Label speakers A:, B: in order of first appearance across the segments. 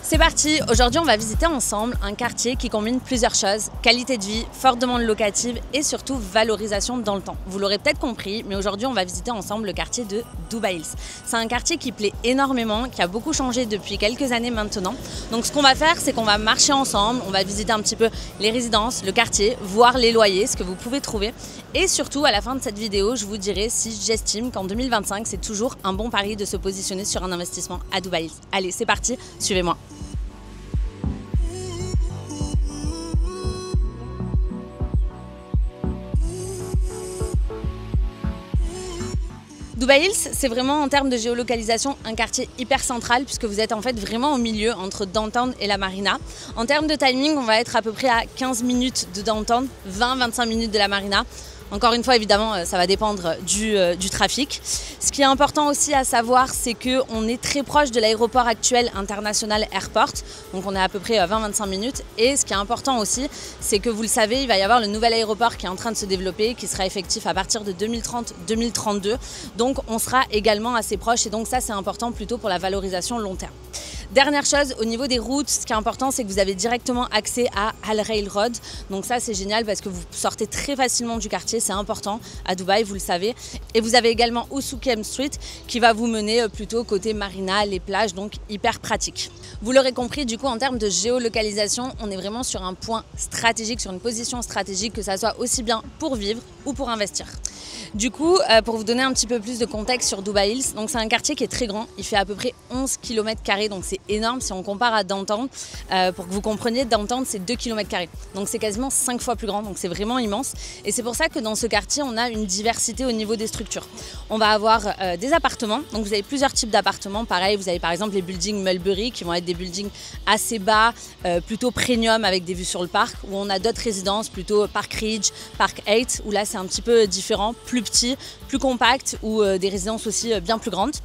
A: C'est parti, aujourd'hui on va visiter ensemble un quartier qui combine plusieurs choses, qualité de vie, forte demande locative et surtout valorisation dans le temps. Vous l'aurez peut-être compris, mais aujourd'hui on va visiter ensemble le quartier de Dubai Hills. C'est un quartier qui plaît énormément, qui a beaucoup changé depuis quelques années maintenant. Donc ce qu'on va faire, c'est qu'on va marcher ensemble, on va visiter un petit peu les résidences, le quartier, voir les loyers, ce que vous pouvez trouver. Et surtout, à la fin de cette vidéo, je vous dirai si j'estime qu'en 2025, c'est toujours un bon pari de se positionner sur un investissement à Dubai Hills. Allez, c'est parti, suivez-moi. Dubai Hills, c'est vraiment en termes de géolocalisation un quartier hyper central puisque vous êtes en fait vraiment au milieu entre downtown et la marina. En termes de timing, on va être à peu près à 15 minutes de downtown, 20-25 minutes de la marina. Encore une fois, évidemment, ça va dépendre du trafic. Ce qui est important aussi à savoir, c'est qu'on est très proche de l'aéroport actuel International Airport. Donc on est à peu près 20-25 minutes. Et ce qui est important aussi, c'est que vous le savez, il va y avoir le nouvel aéroport qui est en train de se développer, qui sera effectif à partir de 2030-2032. Donc on sera également assez proche et donc ça, c'est important plutôt pour la valorisation long terme. Dernière chose, au niveau des routes, ce qui est important, c'est que vous avez directement accès à Al Railroad. Donc ça, c'est génial parce que vous sortez très facilement du quartier, c'est important à Dubaï, vous le savez. Et vous avez également Usukem Street qui va vous mener plutôt côté marina, les plages, donc hyper pratique. Vous l'aurez compris, du coup, en termes de géolocalisation, on est vraiment sur un point stratégique, sur une position stratégique, que ça soit aussi bien pour vivre ou pour investir. Du coup, pour vous donner un petit peu plus de contexte sur Dubai Hills, donc c'est un quartier qui est très grand, il fait à peu près 11 km², donc c'est énorme si on compare à Downtown. Pour que vous compreniez, Downtown c'est 2 km², donc c'est quasiment 5 fois plus grand, donc c'est vraiment immense. Et c'est pour ça que dans ce quartier, on a une diversité au niveau des structures. On va avoir des appartements, donc vous avez plusieurs types d'appartements. Pareil, vous avez par exemple les buildings Mulberry qui vont être des buildings assez bas, plutôt premium avec des vues sur le parc, où on a d'autres résidences plutôt Park Ridge, Park 8, où là c'est un petit peu différent, plus petit, plus compact, ou des résidences aussi bien plus grandes.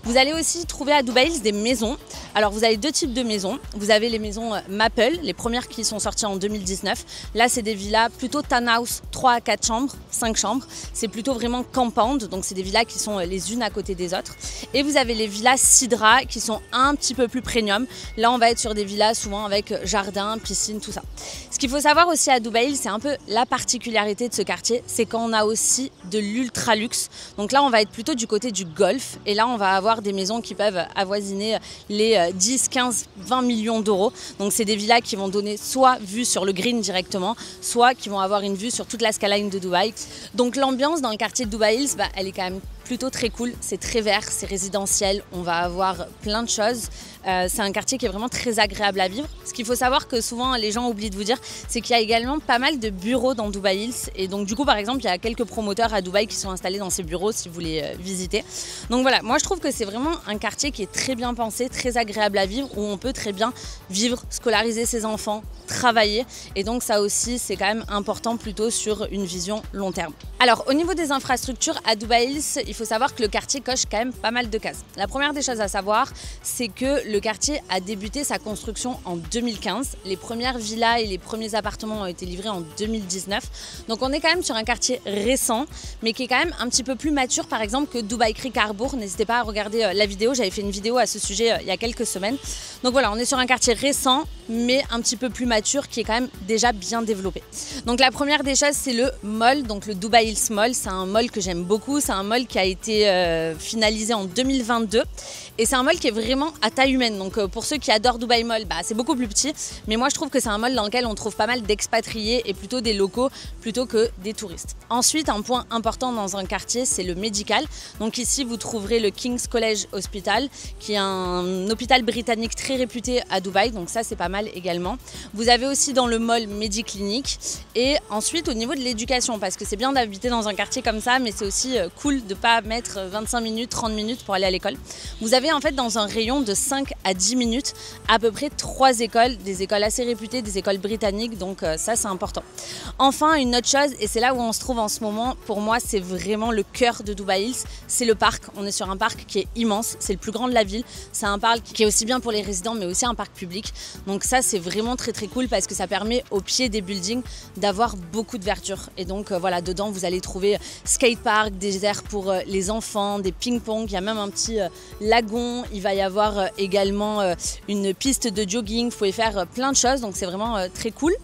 A: Vous allez aussi trouver à Dubai Hills des maisons. Alors vous avez deux types de maisons. Vous avez les maisons Maple, les premières qui sont sorties en 2019. Là c'est des villas plutôt townhouse, 3 à 4 chambres, 5 chambres. C'est plutôt vraiment compound, donc c'est des villas qui sont les unes à côté des autres. Et vous avez les villas Sidra qui sont un petit peu plus premium. Là on va être sur des villas souvent avec jardin, piscine, tout ça. Ce qu'il faut savoir aussi à Dubai Hills, c'est un peu la particularité de ce quartier, c'est qu'on a aussi de l'ultra luxe. Donc là on va être plutôt du côté du golf et là on va avoir des maisons qui peuvent avoisiner les 10, 15, 20 millions d'euros. Donc c'est des villas qui vont donner soit vue sur le green directement, soit qui vont avoir une vue sur toute la skyline de Dubaï. Donc l'ambiance dans le quartier de Dubai Hills, elle est quand même plutôt très cool, c'est très vert, c'est résidentiel, on va avoir plein de choses. C'est un quartier qui est vraiment très agréable à vivre. Ce qu'il faut savoir que souvent les gens oublient de vous dire, c'est qu'il y a également pas mal de bureaux dans Dubai Hills. Et donc du coup par exemple, il y a quelques promoteurs à Dubaï qui sont installés dans ces bureaux si vous voulez visiter. Donc voilà, moi je trouve que c'est vraiment un quartier qui est très bien pensé, très agréable à vivre, où on peut très bien vivre, scolariser ses enfants, travailler. Et donc ça aussi c'est quand même important plutôt sur une vision long terme. Alors au niveau des infrastructures à Dubai Hills, il faut savoir que le quartier coche quand même pas mal de cases. La première des choses à savoir, c'est que le quartier a débuté sa construction en 2015. Les premières villas et les premiers appartements ont été livrés en 2019. Donc on est quand même sur un quartier récent, mais qui est quand même un petit peu plus mature par exemple que Dubai Creek Harbour. N'hésitez pas à regarder la vidéo, j'avais fait une vidéo à ce sujet il y a quelques semaines. Donc voilà, on est sur un quartier récent, mais un petit peu plus mature, qui est quand même déjà bien développé. Donc la première des choses, c'est le mall, donc le Dubai Hills Mall. C'est un mall que j'aime beaucoup, c'est un mall qui a été finalisé en 2022 et c'est un mall qui est vraiment à taille humaine. Donc pour ceux qui adorent Dubai Mall, c'est beaucoup plus petit, mais moi je trouve que c'est un mall dans lequel on trouve pas mal d'expatriés et plutôt des locaux plutôt que des touristes. Ensuite, un point important dans un quartier, c'est le médical. Donc ici vous trouverez le King's College Hospital, qui est un hôpital britannique très réputé à Dubaï, donc ça c'est pas mal également. Vous avez aussi dans le mall Mediclinic. Et ensuite au niveau de l'éducation, parce que c'est bien d'habiter dans un quartier comme ça, mais c'est aussi cool de ne pas mettre 25 minutes, 30 minutes pour aller à l'école. Vous avez en fait dans un rayon de 5 à 10 minutes à peu près 3 écoles, des écoles assez réputées, des écoles britanniques, donc ça c'est important. Enfin une autre chose, et c'est là où on se trouve en ce moment, pour moi c'est vraiment le cœur de Dubai Hills, c'est le parc. On est sur un parc qui est immense, c'est le plus grand de la ville, c'est un parc qui est aussi bien pour les résidents mais aussi un parc public. Donc ça c'est vraiment très cool parce que ça permet au pied des buildings d'avoir beaucoup de verdure. Et donc voilà, dedans vous allez trouver skatepark, des aires pour les enfants, des ping-pong, il y a même un petit lagon pont, il va y avoir également une piste de jogging, vous pouvez faire plein de choses, donc c'est vraiment très cool.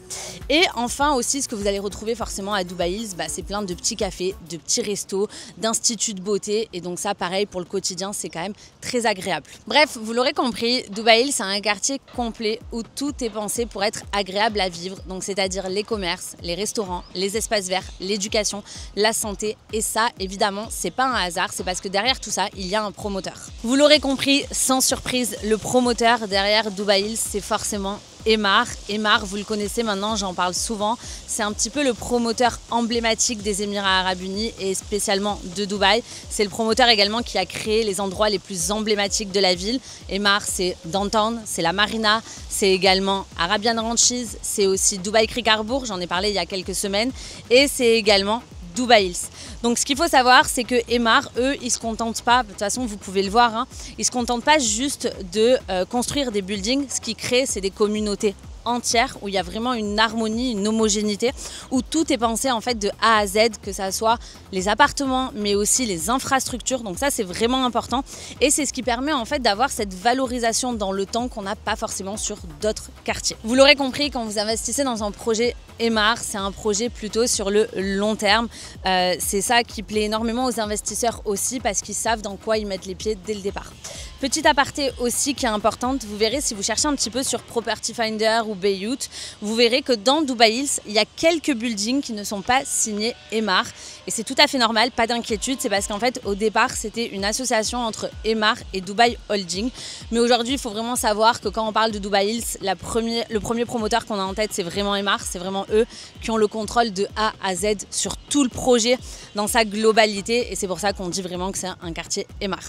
A: Et enfin aussi, ce que vous allez retrouver forcément à Dubai Hills, c'est plein de petits cafés, de petits restos, d'instituts de beauté, et donc ça pareil pour le quotidien, c'est quand même très agréable. Bref, vous l'aurez compris, Dubai Hills c'est un quartier complet où tout est pensé pour être agréable à vivre, donc c'est-à-dire les commerces, les restaurants, les espaces verts, l'éducation, la santé, et ça évidemment c'est pas un hasard, c'est parce que derrière tout ça il y a un promoteur. Vous l'aurez compris, sans surprise, le promoteur derrière Dubai Hills c'est forcément Emaar. Emaar, vous le connaissez maintenant, j'en parle souvent. C'est un petit peu le promoteur emblématique des Émirats Arabes Unis et spécialement de Dubaï. C'est le promoteur également qui a créé les endroits les plus emblématiques de la ville. Emaar, c'est Downtown, c'est la Marina, c'est également Arabian Ranches, c'est aussi Dubai Creek Harbour, j'en ai parlé il y a quelques semaines, et c'est également Dubai Hills. Donc ce qu'il faut savoir, c'est que Emaar, eux, ils se contentent pas, de toute façon vous pouvez le voir, hein, ils se contentent pas juste de construire des buildings. Ce qu'ils créent, c'est des communautés entières où il y a vraiment une harmonie, une homogénéité, où tout est pensé en fait de A à Z, que ça soit les appartements mais aussi les infrastructures. Donc ça c'est vraiment important et c'est ce qui permet en fait d'avoir cette valorisation dans le temps qu'on n'a pas forcément sur d'autres quartiers. Vous l'aurez compris, quand vous investissez dans un projet Emaar, c'est un projet plutôt sur le long terme. C'est ça qui plaît énormément aux investisseurs aussi parce qu'ils savent dans quoi ils mettent les pieds dès le départ. Petite aparté aussi qui est importante, vous verrez si vous cherchez un petit peu sur Property Finder ou Beirut, vous verrez que dans Dubai Hills, il y a quelques buildings qui ne sont pas signés Emaar. Et c'est tout à fait normal, pas d'inquiétude, c'est parce qu'en fait au départ c'était une association entre Emaar et Dubai Holding. Mais aujourd'hui il faut vraiment savoir que quand on parle de Dubai Hills, le premier promoteur qu'on a en tête c'est vraiment Emaar, c'est vraiment eux qui ont le contrôle de A à Z sur tout le projet dans sa globalité et c'est pour ça qu'on dit vraiment que c'est un quartier Emaar.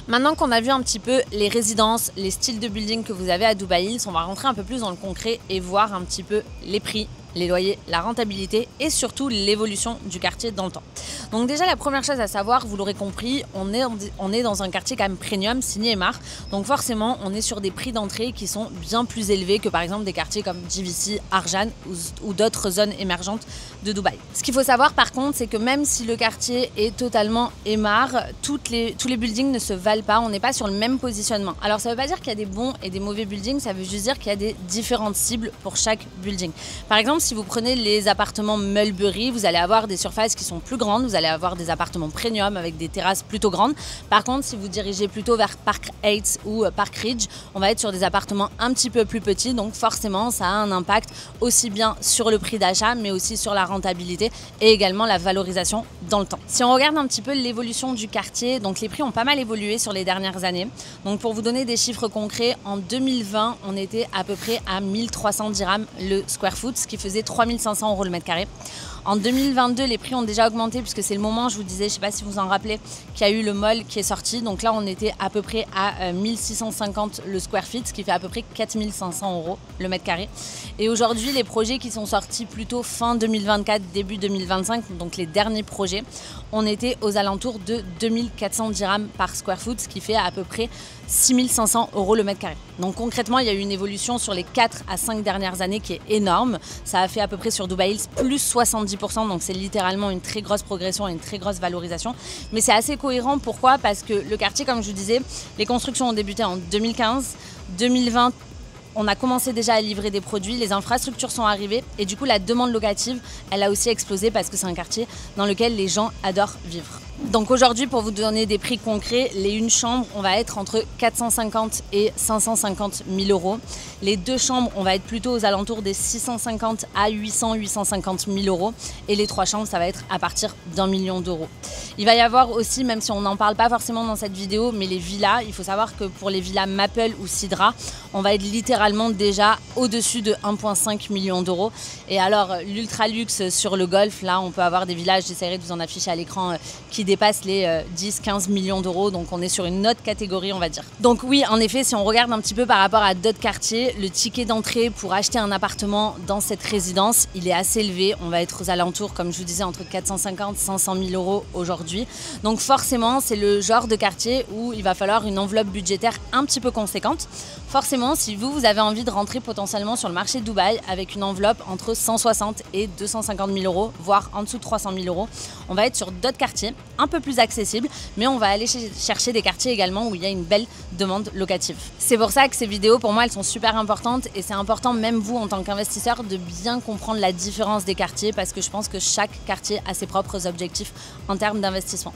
A: Maintenant qu'on a vu un petit peu les résidences, les styles de building que vous avez à Dubai Hills, on va rentrer un peu plus dans le concret et voir un petit peu les prix, les loyers, la rentabilité et surtout l'évolution du quartier dans le temps. Donc déjà la première chose à savoir, vous l'aurez compris, on est dans un quartier quand même premium, signé Emaar. Donc forcément on est sur des prix d'entrée qui sont bien plus élevés que par exemple des quartiers comme GVC, Arjan ou d'autres zones émergentes de Dubaï. Ce qu'il faut savoir par contre, c'est que même si le quartier est totalement Emaar, tous les buildings ne se valent pas, on n'est pas sur le même positionnement. Alors ça ne veut pas dire qu'il y a des bons et des mauvais buildings, ça veut juste dire qu'il y a des différentes cibles pour chaque building. Par exemple, si vous prenez les appartements Mulberry, vous allez avoir des surfaces qui sont plus grandes, vous allez avoir des appartements premium avec des terrasses plutôt grandes. Par contre, si vous dirigez plutôt vers Park Heights ou Park Ridge, on va être sur des appartements un petit peu plus petits, donc forcément ça a un impact aussi bien sur le prix d'achat mais aussi sur la rentabilité et également la valorisation dans le temps. Si on regarde un petit peu l'évolution du quartier, donc les prix ont pas mal évolué sur les dernières années. Donc pour vous donner des chiffres concrets, en 2020 on était à peu près à 1300 dirhams le square foot, ce qui faisait 3500 € le mètre carré. En 2022, les prix ont déjà augmenté puisque c'est le moment, je vous disais, je ne sais pas si vous en rappelez, qu'il y a eu le mall qui est sorti. Donc là, on était à peu près à 1650 le square feet, ce qui fait à peu près 4500 € le mètre carré. Et aujourd'hui, les projets qui sont sortis plutôt fin 2024, début 2025, donc les derniers projets, on était aux alentours de 2400 dirhams par square foot, ce qui fait à peu près 6500 € le mètre carré. Donc concrètement, il y a eu une évolution sur les 4 à 5 dernières années qui est énorme. Ça a fait à peu près sur Dubai Hills plus 70%, donc c'est littéralement une très grosse progression et une très grosse valorisation. Mais c'est assez cohérent, pourquoi? Parce que le quartier, comme je vous disais, les constructions ont débuté en 2015, 2020, on a commencé déjà à livrer des produits, les infrastructures sont arrivées et du coup la demande locative, elle a aussi explosé parce que c'est un quartier dans lequel les gens adorent vivre. Donc aujourd'hui, pour vous donner des prix concrets, les une chambre, on va être entre 450 et 550 000 €. Les deux chambres, on va être plutôt aux alentours des 650 à 850 000 €. Et les trois chambres, ça va être à partir d'1 million d'euros. Il va y avoir aussi, même si on n'en parle pas forcément dans cette vidéo, mais les villas, il faut savoir que pour les villas Maple ou Sidra, on va être littéralement déjà au-dessus de 1,5 million d'euros. Et alors, l'ultra luxe sur le golf, là, on peut avoir des villages, j'essaierai de vous en afficher à l'écran, qui dépasse les 10-15 millions d'euros, donc on est sur une autre catégorie, on va dire. Donc oui, en effet, si on regarde un petit peu par rapport à d'autres quartiers, le ticket d'entrée pour acheter un appartement dans cette résidence, il est assez élevé. On va être aux alentours, comme je vous disais, entre 450 et 500 000 € aujourd'hui. Donc forcément, c'est le genre de quartier où il va falloir une enveloppe budgétaire un petit peu conséquente. Forcément, si vous avez envie de rentrer potentiellement sur le marché de Dubaï avec une enveloppe entre 160 et 250 000 €, voire en dessous de 300 000 €, on va être sur d'autres quartiers un peu plus accessible, mais on va aller chercher des quartiers également où il y a une belle demande locative. C'est pour ça que ces vidéos, pour moi, elles sont super importantes et c'est important, même vous, en tant qu'investisseur, de bien comprendre la différence des quartiers parce que je pense que chaque quartier a ses propres objectifs en termes d'investissement.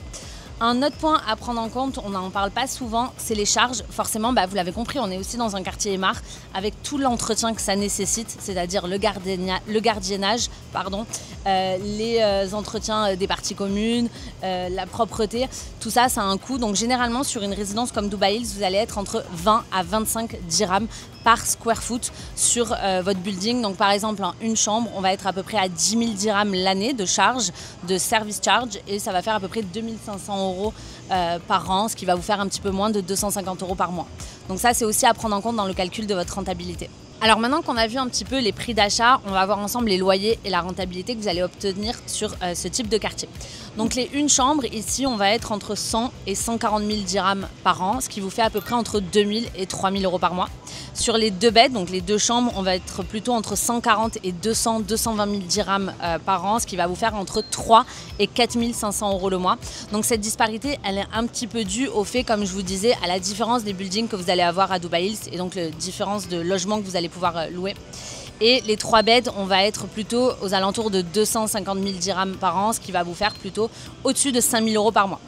A: Un autre point à prendre en compte, on n'en parle pas souvent, c'est les charges. Forcément, vous l'avez compris, on est aussi dans un quartier Émard avec tout l'entretien que ça nécessite, c'est-à-dire le gardiennage, les entretiens des parties communes, la propreté. Tout ça, ça a un coût. Donc généralement, sur une résidence comme Dubai Hills, vous allez être entre 20 à 25 dirhams par square foot sur votre building. Donc par exemple, en une chambre, on va être à peu près à 10 000 dirhams l'année de charge, de service charge, et ça va faire à peu près 2 500 € par an, ce qui va vous faire un petit peu moins de 250 € par mois. Donc ça, c'est aussi à prendre en compte dans le calcul de votre rentabilité. Alors maintenant qu'on a vu un petit peu les prix d'achat, on va voir ensemble les loyers et la rentabilité que vous allez obtenir sur ce type de quartier. Donc les une chambre, ici, on va être entre 100 et 140 000 dirhams par an, ce qui vous fait à peu près entre 2 000 et 3 000 € par mois. Sur les deux beds, donc les deux chambres, on va être plutôt entre 140 et 220 000 dirhams par an, ce qui va vous faire entre 3 et 4 500 € le mois. Donc cette disparité, elle est un petit peu due au fait, comme je vous disais, à la différence des buildings que vous allez avoir à Dubai Hills et donc la différence de logements que vous allez pouvoir louer. Et les 3 beds, on va être plutôt aux alentours de 250 000 dirhams par an, ce qui va vous faire plutôt au-dessus de 5 000 € par mois.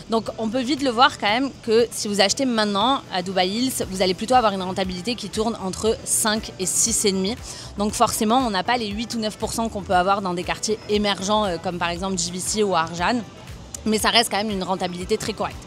A: Donc on peut vite le voir quand même que si vous achetez maintenant à Dubai Hills, vous allez plutôt avoir une rentabilité qui tourne entre 5 et 6,5. Donc forcément, on n'a pas les 8 ou 9% qu'on peut avoir dans des quartiers émergents comme par exemple JVC ou Arjan, mais ça reste quand même une rentabilité très correcte.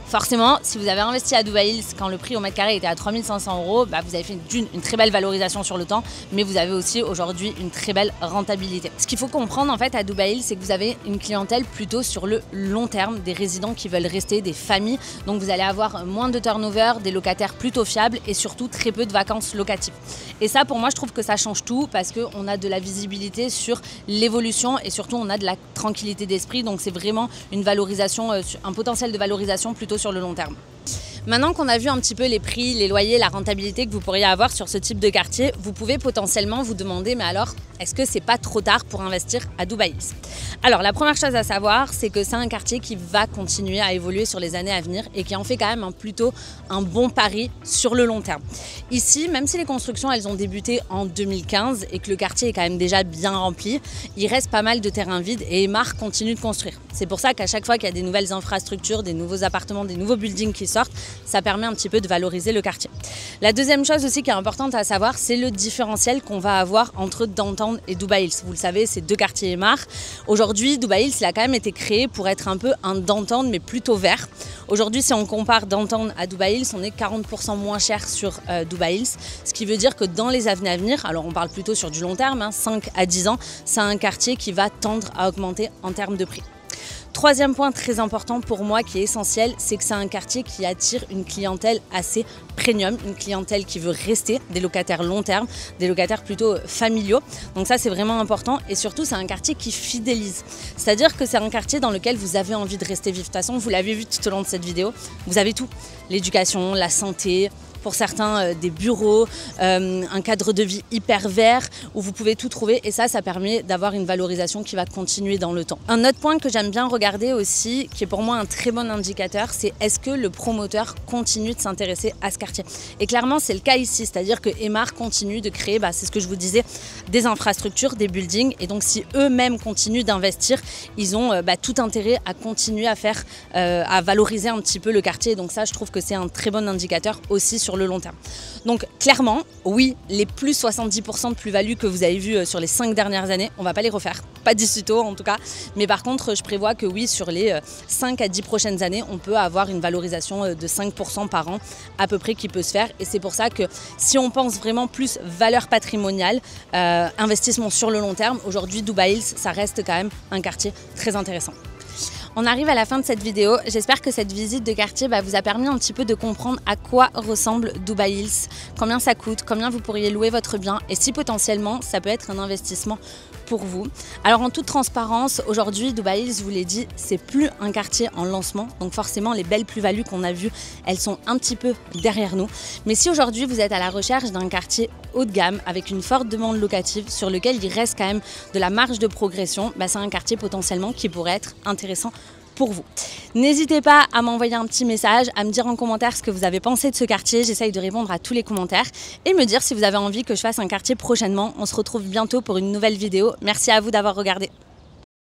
A: Forcément, si vous avez investi à Dubai Hills quand le prix au mètre carré était à 3 500 €, vous avez fait une très belle valorisation sur le temps, mais vous avez aussi aujourd'hui une très belle rentabilité. Ce qu'il faut comprendre en fait à Dubai Hills, c'est que vous avez une clientèle plutôt sur le long terme, des résidents qui veulent rester, des familles. Donc vous allez avoir moins de turnover, des locataires plutôt fiables et surtout très peu de vacances locatives. Et ça, pour moi, je trouve que ça change tout parce qu'on a de la visibilité sur l'évolution et surtout on a de la tranquillité d'esprit. Donc c'est vraiment une valorisation, un potentiel de valorisation plutôt sur le long terme. Maintenant qu'on a vu un petit peu les prix, les loyers, la rentabilité que vous pourriez avoir sur ce type de quartier, vous pouvez potentiellement vous demander, mais alors, est-ce que c'est pas trop tard pour investir à Dubai Hills? Alors, la première chose à savoir, c'est que c'est un quartier qui va continuer à évoluer sur les années à venir et qui en fait quand même plutôt un bon pari sur le long terme. Ici, même si les constructions, elles ont débuté en 2015 et que le quartier est quand même déjà bien rempli, il reste pas mal de terrains vides et Émard continue de construire. C'est pour ça qu'à chaque fois qu'il y a des nouvelles infrastructures, des nouveaux appartements, des nouveaux buildings qui sortent, ça permet un petit peu de valoriser le quartier. La deuxième chose aussi qui est importante à savoir, c'est le différentiel qu'on va avoir entre Downtown et Dubai Hills. Vous le savez, c'est deux quartiers Émard. Aujourd'hui, Dubai Hills, il a quand même été créé pour être un peu un Downtown, mais plutôt vert. Aujourd'hui, si on compare Downtown à Dubai Hills, on est 40% moins cher sur Dubai Hills, ce qui veut dire que dans les années à venir, alors on parle plutôt sur du long terme, 5 à 10 ans, c'est un quartier qui va tendre à augmenter en termes de prix. Troisième point très important pour moi qui est essentiel, c'est que c'est un quartier qui attire une clientèle assez premium, une clientèle qui veut rester, des locataires long terme, des locataires plutôt familiaux. Donc ça, c'est vraiment important et surtout, c'est un quartier qui fidélise. C'est-à-dire que c'est un quartier dans lequel vous avez envie de rester vivre. De toute façon, vous l'avez vu tout au long de cette vidéo, vous avez tout. L'éducation, la santé, pour certains des bureaux, un cadre de vie hyper vert où vous pouvez tout trouver et ça permet d'avoir une valorisation qui va continuer dans le temps. Un autre point que j'aime bien regarder aussi, qui est pour moi un très bon indicateur, c'est est-ce que le promoteur continue de s'intéresser à ce quartier. Et clairement, c'est le cas ici, c'est-à-dire que Émard continue de créer, c'est ce que je vous disais, des infrastructures, des buildings et donc si eux-mêmes continuent d'investir, ils ont tout intérêt à continuer à faire, à valoriser un petit peu le quartier. Donc ça, je trouve que c'est un très bon indicateur aussi sur le long terme. Donc clairement, oui, les plus 70% de plus-value que vous avez vu sur les 5 dernières années, on ne va pas les refaire, pas du tout en tout cas, mais par contre je prévois que oui, sur les 5 à 10 prochaines années, on peut avoir une valorisation de 5% par an à peu près qui peut se faire et c'est pour ça que si on pense vraiment plus valeur patrimoniale, investissement sur le long terme, aujourd'hui Dubai Hills, ça reste quand même un quartier très intéressant. On arrive à la fin de cette vidéo. J'espère que cette visite de quartier vous a permis un petit peu de comprendre à quoi ressemble Dubai Hills, combien ça coûte, combien vous pourriez louer votre bien et si potentiellement ça peut être un investissement pour vous. Alors en toute transparence, aujourd'hui Dubai Hills, je vous l'ai dit, c'est plus un quartier en lancement, donc forcément les belles plus-values qu'on a vues, elles sont un petit peu derrière nous. Mais si aujourd'hui vous êtes à la recherche d'un quartier haut de gamme avec une forte demande locative sur lequel il reste quand même de la marge de progression, c'est un quartier potentiellement qui pourrait être intéressant pour vous. N'hésitez pas à m'envoyer un petit message, à me dire en commentaire ce que vous avez pensé de ce quartier. J'essaye de répondre à tous les commentaires et me dire si vous avez envie que je fasse un quartier prochainement. On se retrouve bientôt pour une nouvelle vidéo. Merci à vous d'avoir regardé.